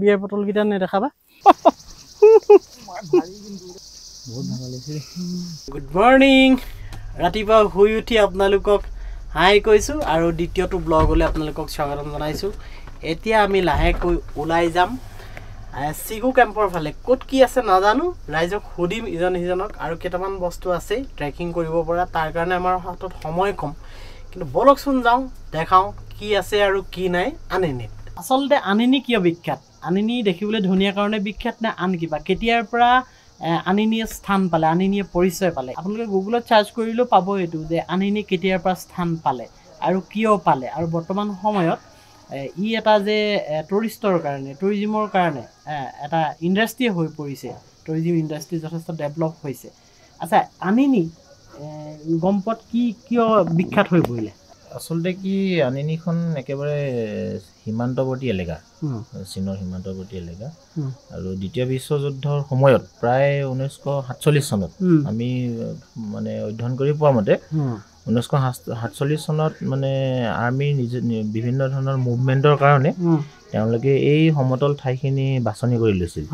বিয়াৰ বটলকেইটা নেদেখাবা good morning ৰাতিপুৱা শুই উঠি আপোনালোকক হাই কৈছোঁ আৰু দ্বিতীয়টো ব্লগলৈ আপোনালোকক স্বাগতম জনাইছোঁ এতিয়া আমি লাহেকৈ ওলাই যাম চিগু কেম্পৰ ফালে ক'ত কি আছে নাজানো ৰাইজক সুধিম ইজন সিজনক আৰু কেইটামান বস্তু আছে ট্ৰেকিং কৰিব পৰা তাৰ কাৰণে আমাৰ হাতত সময় কম কিন্তু বলকচোন যাওঁ দেখাওঁ কি আছে আৰু কি নাই আনিনিত আচলতে আনিনি কিয় বিখ্যাত আনিনি দেখিবলৈ ধুনীয়া কাৰণে বিখ্যাত নে আন কিবা কেতিয়াৰ পৰা আনিনিয়ে স্থান পালে আনিনিয়ে পৰিচয় পালে আপোনালোকে গুগলত চাৰ্চ কৰিলেও পাব এইটো যে আনিনি কেতিয়াৰ পৰা স্থান পালে আৰু কিয় পালে আৰু বৰ্তমান সময়ত ই এটা যে টুৰিষ্টৰ কাৰণে টুৰিজিমৰ কাৰণে এটা ইণ্ডাষ্ট্ৰি হৈ পৰিছে টুৰিজিম ইণ্ডাষ্ট্ৰি যথেষ্ট ডেভেলপ হৈছে আচ্ছা আনিনি গম্পত কি কিয় বিখ্যাত হৈ পৰিলে আচলতে কি আনিনিখন একেবাৰে সীমান্তৱৰ্তী এলেকা চীনৰ সীমান্তৱৰ্তী এলেকা আৰু দ্বিতীয় বিশ্বযুদ্ধৰ সময়ত প্ৰায় 1947 চনত আমি মানে অধ্যয়ন কৰি পোৱা মতে 1947 চনত মানে আৰ্মি বিভিন্ন ধৰণৰ মুভমেণ্টৰ কাৰণে তেওঁলোকে এই সমতল ঠাইখিনি বাছনি কৰি লৈছিল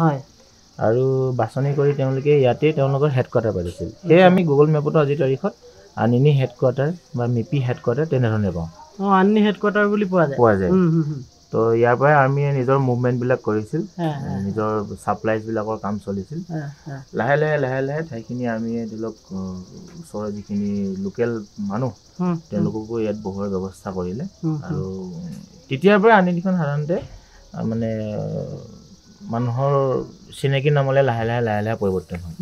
আৰু বাছনি কৰি তেওঁলোকে ইয়াতে তেওঁলোকৰ হেডকোৱাৰ্টাৰ পাতিছিল সেয়ে আমি গুগল মেপতো আজিৰ তাৰিখত আনিনি হেডকোৱাৰ্টাৰ বা মিপি হেডকোৱাৰ্টাৰ তেনেধৰণে পাওঁ আনিনি হেডকোৱাৰ্টাৰ বুলি পোৱা যায় তো ইয়াৰ পৰাই আৰ্মিয়ে নিজৰ মুভমেণ্টবিলাক কৰিছিল নিজৰ ছাপ্লাইজবিলাকৰ কাম চলিছিল লাহে লাহে ঠাইখিনি আৰ্মিয়ে ধৰি লওক ওচৰৰ যিখিনি লোকেল মানুহ তেওঁলোককো ইয়াত বহুৱাৰ ব্যৱস্থা কৰিলে আৰু তেতিয়াৰ পৰা আনিনিখন সাধাৰণতে মানে মানুহৰ চিনাকি নামলৈ লাহে লাহে পৰিৱৰ্তন হয়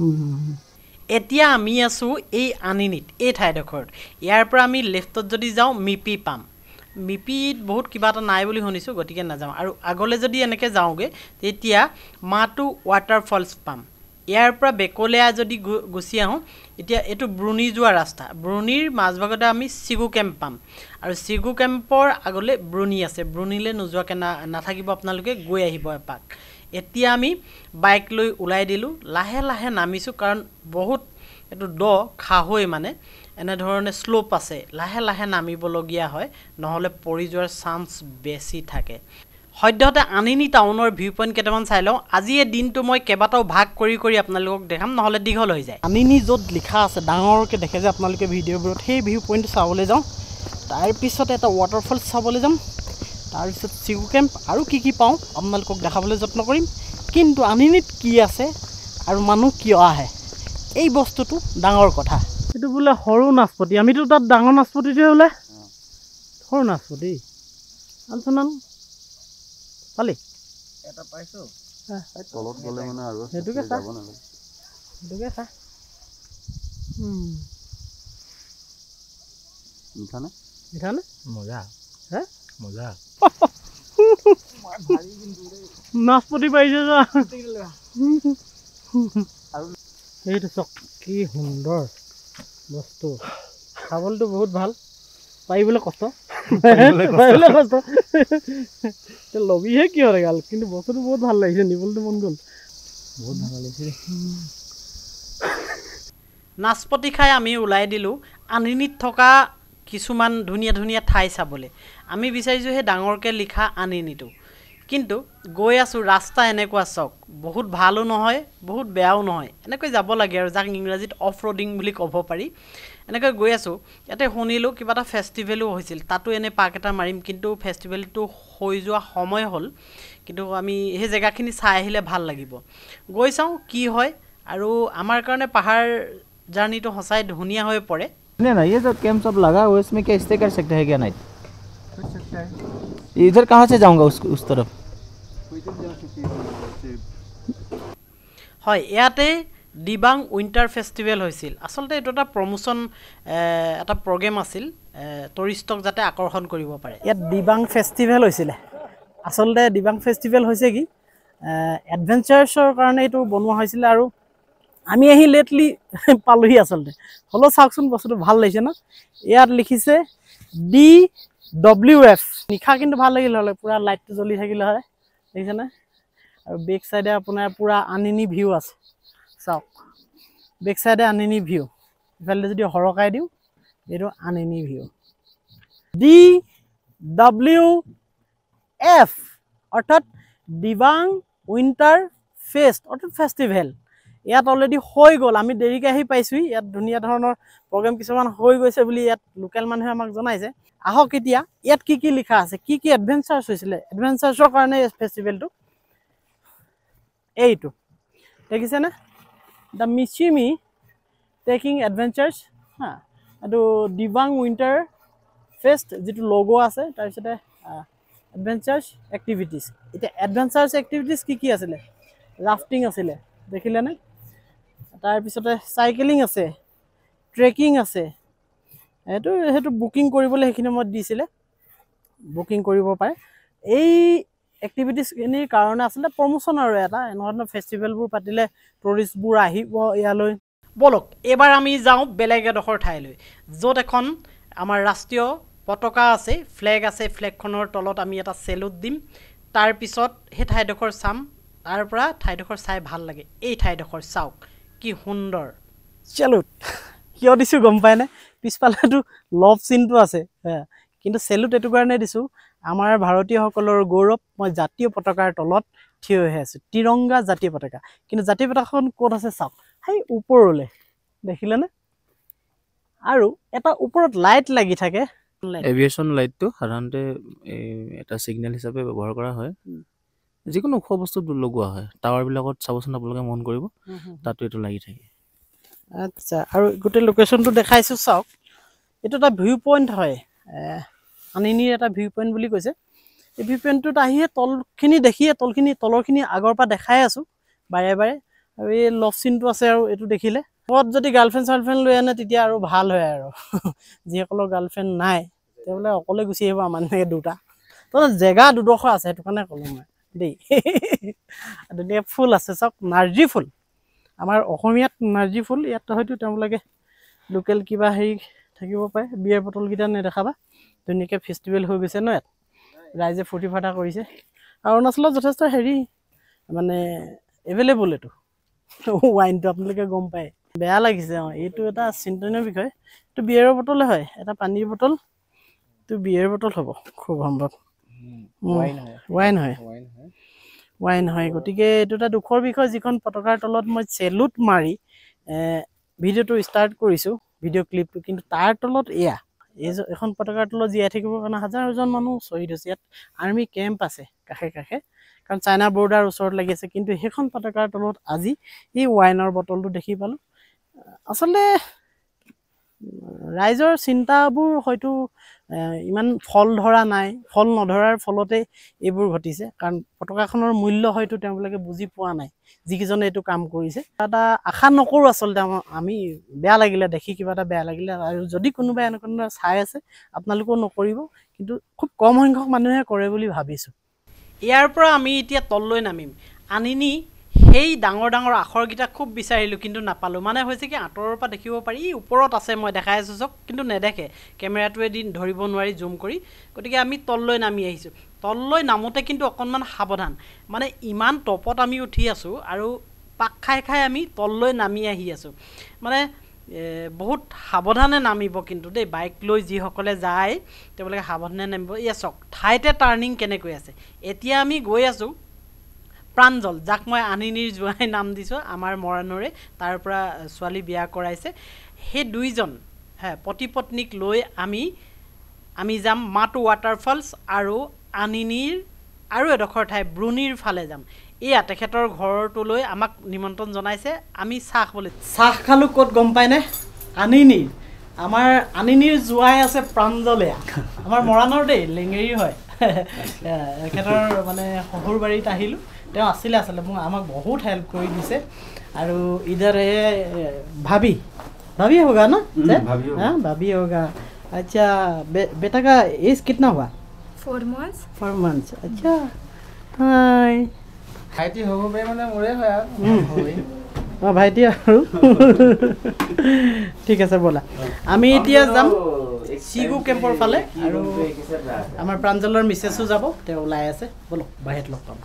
এতিয়া আমি আছোঁ এই আনিনিত এই ঠাইডোখৰত ইয়াৰ পৰা আমি লেফ্টত যদি যাওঁ মিপি পাম মিপিত বহুত কিবা এটা নাই বুলি শুনিছোঁ গতিকে নাযাওঁ আৰু আগলৈ যদি এনেকৈ যাওঁগৈ তেতিয়া মাটু ৱাটাৰফলছ পাম ইয়াৰ পৰা বেকলীয়া যদি গুচি আহোঁ এতিয়া এইটো ব্ৰুনি যোৱা ৰাস্তা ব্ৰুনিৰ মাজভাগতে আমি চিগু কেম্প পাম আৰু চিগু কেম্পৰ আগলৈ ব্ৰুনি আছে ব্ৰুনিলৈ নোযোৱাকৈ নাথাকিব আপোনালোকে গৈ আহিব এপাক এতিয়া আমি বাইক লৈ ওলাই দিলোঁ লাহে লাহে নামিছোঁ কাৰণ বহুত এইটো খাহৈ মানে এনেধৰণে শ্লোপ আছে লাহে লাহে নামিবলগীয়া হয় নহ'লে পৰি যোৱাৰ চান্স বেছি থাকে সদ্যহতে আনিনি টাউনৰ ভিউ পইণ্ট কেইটামান চাই লওঁ আজি এই দিনটো মই কেইবাটাও ভাগ কৰি আপোনালোকক দেখাম নহ'লে দীঘল হৈ যায় আনিনি য'ত লিখা আছে ডাঙৰকৈ দেখে যে আপোনালোকে ভিডিঅ'বোৰত সেই ভিউ পইণ্ট চাবলৈ যাওঁ তাৰপিছত এটা ৱাটাৰফল চাবলৈ যাম তাৰপিছত চিগু কেম্প আৰু কি পাওঁ আপোনালোকক দেখাবলৈ যত্ন কৰিম কিন্তু আনিনিত কি আছে আৰু মানুহ কিয় আহে এই বস্তুটো ডাঙৰ কথা এইটো বোলে সৰু নাচপতি আমিতো তাত ডাঙৰ নাচপতিটোৱে বোলে সৰু নাচপতি আলোচনা পালি এটা পাইছোঁ তলত গ'লে মানে আৰু সেইটোকে চা মিঠানে মজা হে মজা নাচপতি পাৰিছে সেইটো চক কি সুন্দৰ বস্তু খাবলৈতো বহুত ভাল পাৰিবলৈ কষ্ট লবিহে কি হয় গাল কিন্তু বস্তুটো বহুত ভাল লাগিছে নিবলৈতো মন গ'ল বহুত ভাল লাগিছে নাচপতি খাই আমি ওলাই দিলোঁ আনিনিত থকা কিছুমান ধুনীয়া ঠাই চাবলৈ আমি বিচাৰিছোঁ সেই ডাঙৰকৈ লিখা আনিনিটো কিন্তু গৈ আছোঁ ৰাস্তা এনেকুৱা চক বহুত ভালো নহয় বহুত বেয়াও নহয় এনেকৈ যাব লাগে আৰু যাক ইংৰাজীত অফ ৰোডিং বুলি ক'ব পাৰি এনেকৈ গৈ আছোঁ ইয়াতে শুনিলোঁ কিবা এটা ফেষ্টিভেলো হৈছিল তাতো এনে পাক এটা মাৰিম কিন্তু ফেষ্টিভেলটো হৈ যোৱা সময় হ'ল কিন্তু আমি সেই জেগাখিনি চাই আহিলে ভাল লাগিব গৈ চাওঁ কি হয় আৰু আমাৰ কাৰণে পাহাৰ জাৰ্ণিটো সঁচাই ধুনীয়া হৈ পৰে ना ये जो कैंप सब लगा हुआ है इसमें क्या स्टे कर सकते हैं क्या नाइट कर सकता है इधर कहाँ से जाऊँगा उस तरफ হয় ইয়াতে দিবাং উইণ্টাৰ ফেষ্টিভেল হৈছিল আচলতে এইটো এটা প্ৰমোশ্যন এটা প্ৰগ্ৰেম আছিল টুৰিষ্টক যাতে আকৰ্ষণ কৰিব পাৰে ইয়াত দিবাং ফেষ্টিভেল হৈছিলে আচলতে দিবাং ফেষ্টিভেল হৈছে কি এডভেঞ্চাৰ্ছৰ কাৰণে এইটো বনোৱা হৈছিলে আৰু আমি আহি লেটলি পালোহি আচলতে হ'লেও চাওকচোন বস্তুটো ভাল লাগিছে ন ইয়াত লিখিছে DWF নিশা কিন্তু ভাল লাগিল হ'লে পূৰা লাইটটো জ্বলি থাকিলে হয় দেখিছেনে আৰু বেক চাইডে আপোনাৰ পূৰা আনিনি ভিউ আছে চাওক বেক চাইডে আনিনি ভিউ ইফালে যদি হৰকাই দিওঁ এইটো আনিনি ভিউ DWF অৰ্থাৎ দিবাং উইণ্টাৰ ফেষ্ট অৰ্থাৎ ফেষ্টিভেল ইয়াত অলৰেডি হৈ গ'ল আমি দেৰিকৈ আহি পাইছোঁহি ইয়াত ধুনীয়া ধৰণৰ প্ৰগ্ৰেম কিছুমান হৈ গৈছে বুলি ইয়াত লোকেল মানুহে আমাক জনাইছে আহক এতিয়া ইয়াত কি লিখা আছে কি এডভেঞ্চাৰ্ছ হৈছিলে এডভেঞ্চাৰ্ছৰ কাৰণে এই ফেষ্টিভেলটো এইটো দেখিছেনে দ্য মিচিমি টেকিং এডভেঞ্চাৰ্ছ হা এইটো দিবাং উইণ্টাৰ ফেষ্ট যিটো লগো আছে তাৰপিছতে এডভেঞ্চাৰ্ছ এক্টিভিটিছ এতিয়া এডভেঞ্চাৰ্ছ এক্টিভিটিছ কি আছিলে ৰাফটিং আছিলে দেখিলেনে তাৰপিছতে চাইকেলিং আছে ট্ৰেকিং আছে সেইটো বুকিং কৰিবলৈ সেইখিনি সময়ত দিছিলে বুকিং কৰিব পাৰে এই এক্টিভিটিছখিনিৰ কাৰণে আচলতে প্ৰমোশ্যন আৰু এটা এনেকুৱা ধৰণৰ ফেষ্টিভেলবোৰ পাতিলে টুৰিষ্টবোৰ আহিব ইয়ালৈ বলক এইবাৰ আমি যাওঁ বেলেগ এডোখৰ ঠাইলৈ য'ত এখন আমাৰ ৰাষ্ট্ৰীয় পতাকা আছে ফ্লেগ আছে ফ্লেগখনৰ তলত আমি এটা চেলুট দিম তাৰপিছত সেই ঠাইডোখৰ চাম তাৰ পৰা ঠাইডোখৰ চাই ভাল লাগে এই ঠাইডোখৰ চাওক কি সুন্দৰ চেলুট কিয় দিছোঁ গম পায়নে পিছফালেতো লভ চিনটো আছে কিন্তু চেলুট এইটো কাৰণে দিছোঁ আমাৰ ভাৰতীয়সকলৰ গৌৰৱ মই জাতীয় পতাকাৰ তলত থিয় হৈ আছোঁ তিৰংগা জাতীয় পতাকা কিন্তু জাতীয় পতাকাখন ক'ত আছে চাওক সেই ওপৰলৈ দেখিলেনে আৰু এটা ওপৰত লাইট লাগি থাকে এভিয়েশ্যন লাইটটো সাধাৰণতে এটা ছিগনেল হিচাপে ব্যৱহাৰ কৰা হয় যিকোনো ওখ বস্তুত লগোৱা হয় টাৱাৰবিলাকত চাবচোন আপোনালোকে মন কৰিব তাতো এইটো লাগি থাকে আচ্ছা আৰু গোটেই লোকেশ্যনটো দেখাইছোঁ চাওক এইটো এটা ভিউ পইণ্ট হয় আনিনীৰ এটা ভিউ পইণ্ট বুলি কৈছে এই ভিউ পইণ্টটোত আহিয়ে তলখিনি দেখিয়ে তলৰখিনি আগৰ পৰা দেখাই আছোঁ বাৰে বাৰে আৰু এই লভ চিনটো আছে আৰু এইটো দেখিলে ক'ত যদি গাৰ্লফ্ৰেণ্ড লৈ আনে তেতিয়া আৰু ভাল হয় আৰু যিসকলৰ গাৰ্লফ্ৰেণ্ড নাই তেওঁলোকে অকলে গুচি আহিব আমাৰ এনেকৈ দুটা তো জেগা দুডোখৰ আছে সেইটো কাৰণে ক'লোঁ মই দেই ধুনীয়া ফুল আছে চাওক নাৰ্জী ফুল আমাৰ অসমীয়াত নাৰ্জী ফুল ইয়াত হয়তো তেওঁলোকে লোকেল কিবা হেৰি থাকিব পাৰে বিয়াৰ বটলকেইটা নেদেখাবা ধুনীয়াকৈ ফেষ্টিভেল হৈ গৈছে ন ইয়াত ৰাইজে ফূৰ্তি ফাৰ্তা কৰিছে আৰু অৰুণাচলত যথেষ্ট হেৰি মানে এভেইলেবল এইটো ৱাইনটো আপোনালোকে গম পায় বেয়া লাগিছে এইটো এটা চিন্তনীয় বিষয় এইটো বিয়েৰৰ বটলে হয় এটা পানীৰ বটল এইটো বিয়েৰ বটল হ'ব খুব সম্ভৱ ৱাইন হয় গতিকে এইটো এটা দুখৰ বিষয় যিখন পতাকাৰ তলত মই চেলুট মাৰি ভিডিঅ'টো ষ্টাৰ্ট কৰিছোঁ ভিডিঅ' ক্লিপটো কিন্তু তাৰ তলত এখন পতাকাৰ তলত জীয়াই থাকিবৰ কাৰণে হাজাৰজন মানুহ শ্বহীদ হৈছে ইয়াত আৰ্মি কেম্প আছে কাষে কাৰণ চাইনা বৰ্ডাৰ ওচৰত লাগি আছে কিন্তু সেইখন পতাকাৰ তলত আজি এই ৱাইনৰ বটলটো দেখি পালোঁ আচলতে ৰাইজৰ চিন্তাবোৰ হয়তো ইমান ফল নধৰাৰ ফলতে এইবোৰ ঘটিছে কাৰণ পতাকাখনৰ মূল্য হয়তো তেওঁলোকে বুজি পোৱা নাই যিকেইজনে এইটো কাম কৰিছে এটা আশা নকৰোঁ আচলতে আমি বেয়া লাগিলে দেখি কিবা এটা বেয়া লাগিলে আৰু যদি কোনোবাই এনেকুৱা চাই আছে আপোনালোকেও নকৰিব কিন্তু খুব কম সংখ্যক মানুহে কৰে বুলি ভাবিছোঁ ইয়াৰ পৰা আমি এতিয়া তললৈ নামিম আনিনি সেই ডাঙৰ আখৰকেইটা খুব বিচাৰিলোঁ কিন্তু নাপালোঁ মানে হৈছে কি আঁতৰৰ পৰা দেখিব পাৰি ওপৰত আছে মই দেখাই আছোঁ চক কিন্তু নেদেখে কেমেৰাটোৱে দি ধৰিব নোৱাৰি জুম কৰি গতিকে আমি তললৈ নামি আহিছোঁ তললৈ নামোতে কিন্তু অকণমান সাৱধান মানে ইমান টপত আমি উঠি আছোঁ আৰু পাক খাই আমি তললৈ নামি আহি আছোঁ মানে বহুত সাৱধানে নামিব কিন্তু দেই বাইক লৈ যিসকলে যায় তেওঁলোকে সাৱধানে নামিব এয়া চক ঠাইতে টাৰ্ণিং কেনেকৈ আছে এতিয়া আমি গৈ আছোঁ প্ৰাঞ্জল যাক মই আনিনীৰ জোৱাই নাম দিছোঁ আমাৰ মৰাণৰে তাৰ পৰা ছোৱালী বিয়া কৰাইছে সেই দুইজন পতি পত্নীক লৈ আমি যাম মাটো ৱাটাৰফলছ আৰু আনিনীৰ আৰু এডোখৰ ঠাই ব্ৰুনিৰ ফালে যাম এয়া তেখেতৰ ঘৰটোলৈ আমাক নিমন্ত্ৰণ জনাইছে আমি চাহ খালোঁ ক'ত গম পায়নে আনিনীৰ আমাৰ আনিনীৰ জোৱাই আছে প্ৰাঞ্জলে আমাৰ মৰাণৰ দেই লেঙেৰী হয় তেখেতৰ মানে শহুৰ বাৰীত আহিলোঁ তেওঁ আছিলে আচলতে মোক আমাক বহুত হেল্প কৰি দিছে আৰু ইধৰ ভাবি होगा ना भाभी होगा अच्छा बेटा का एज कितना हुआ 4 months अच्छा हाय ভাইটি হ'ব পাৰে মানে মোৰে হয় আৰু ভাইটি আৰু ঠিক আছে বলা আমি এতিয়া যাম সিগু কেম্পৰ ফালে আৰু আমাৰ প্ৰাঞ্জলৰ মিছেছো যাব তেওঁ ওলাই আছে বলো বাহিৰত লগ পাম